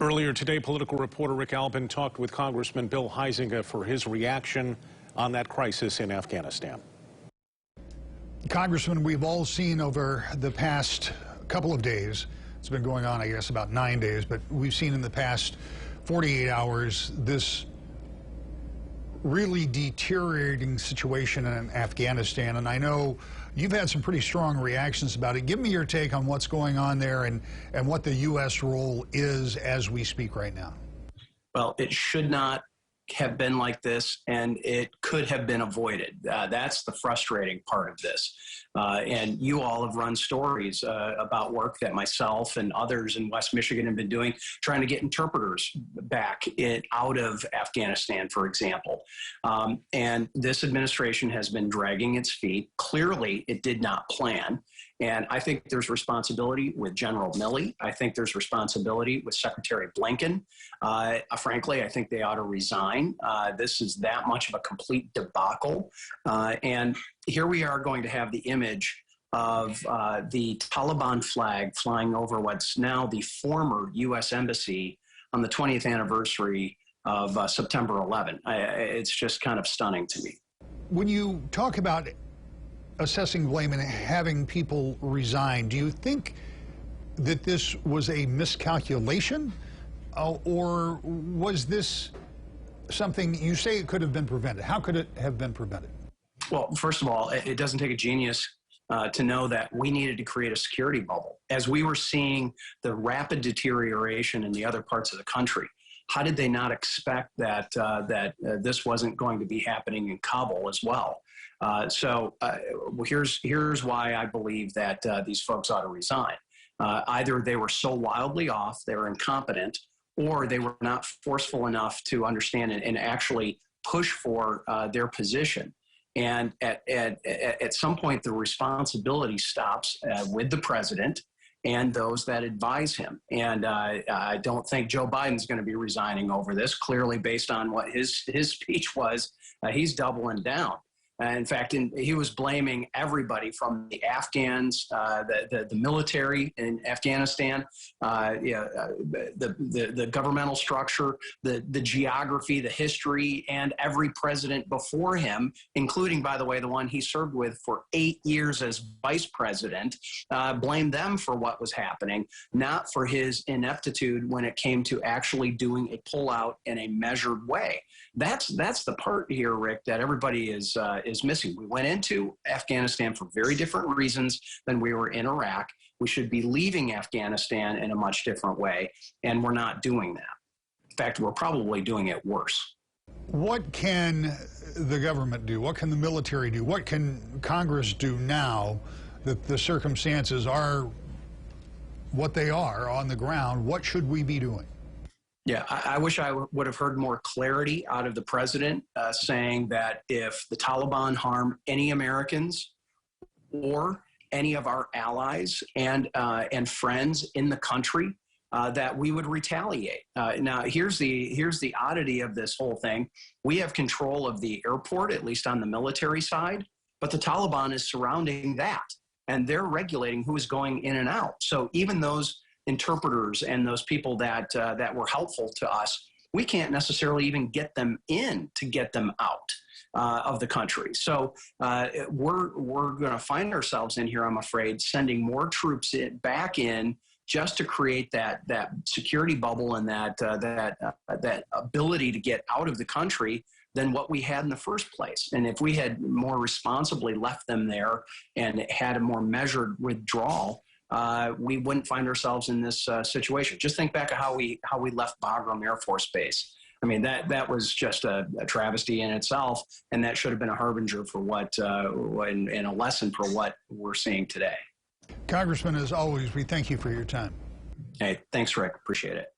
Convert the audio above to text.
Earlier today, political reporter Rick Albin talked with Congressman Bill Huizenga for his reaction on that crisis in Afghanistan. Congressman, we've all seen over the past couple of days, it's been going on, I guess, about 9 days, but we've seen in the past 48 hours this really deteriorating situation in Afghanistan. And I know you've had some pretty strong reactions about it. Give me your take on what's going on there and what the U.S. role is as we speak right now. Well, it should not have been like this, and it could have been avoided. That's the frustrating part of this. And you all have run stories about work that myself and others in West Michigan have been doing, trying to get interpreters back out of Afghanistan, for example. And this administration has been dragging its feet. Clearly, it did not plan. And I think there's responsibility with General Milley. I think there's responsibility with Secretary Blinken. Frankly, I think they ought to resign. This is that much of a complete debacle. And here we are going to have the image of the Taliban flag flying over what's now the former U.S. Embassy on the 20th anniversary of September 11. It's just kind of stunning to me. When you talk about assessing blame and having people resign, do you think that this was a miscalculation, or was this something you say it could have been prevented? How could it have been prevented? Well, first of all, it doesn't take a genius to know that we needed to create a security bubble. As we were seeing the rapid deterioration in the other parts of the country, how did they not expect that this wasn't going to be happening in Kabul as well? Here's why I believe that these folks ought to resign. Either they were so wildly off, they were incompetent, or they were not forceful enough to understand and actually push for their position. And at some point, the responsibility stops with the president and those that advise him. And I don't think Joe Biden's going to be resigning over this. Clearly, based on what his speech was, he's doubling down. In fact, he was blaming everybody from the Afghans, the military in Afghanistan, the governmental structure, the geography, the history, and every president before him, including, by the way, the one he served with for 8 years as vice president, blamed them for what was happening, not for his ineptitude when it came to actually doing a pullout in a measured way. That's the part here, Rick, that everybody is missing. We went into Afghanistan for very different reasons than we were in Iraq. We should be leaving Afghanistan in a much different way, and we're not doing that. In fact, we're probably doing it worse. What can the government do? What can the military do? What can Congress do now that the circumstances are what they are on the ground? What should we be doing? Yeah, I wish I would have heard more clarity out of the president saying that if the Taliban harm any Americans or any of our allies and friends in the country, that we would retaliate. Now, here's the oddity of this whole thing. We have control of the airport, at least on the military side, but the Taliban is surrounding that, and they're regulating who is going in and out. So even those interpreters and those people that were helpful to us, we can't necessarily even get them in to get them out of the country. So we're going to find ourselves in here, I'm afraid, sending more troops back in just to create that security bubble and that ability to get out of the country than what we had in the first place. And if we had more responsibly left them there and had a more measured withdrawal, we wouldn't find ourselves in this situation. Just think back of how we left Bagram Air Force Base. I mean, that was just a travesty in itself, and that should have been a harbinger for and a lesson for what we're seeing today. Congressman, as always, we thank you for your time. Hey, thanks, Rick. Appreciate it.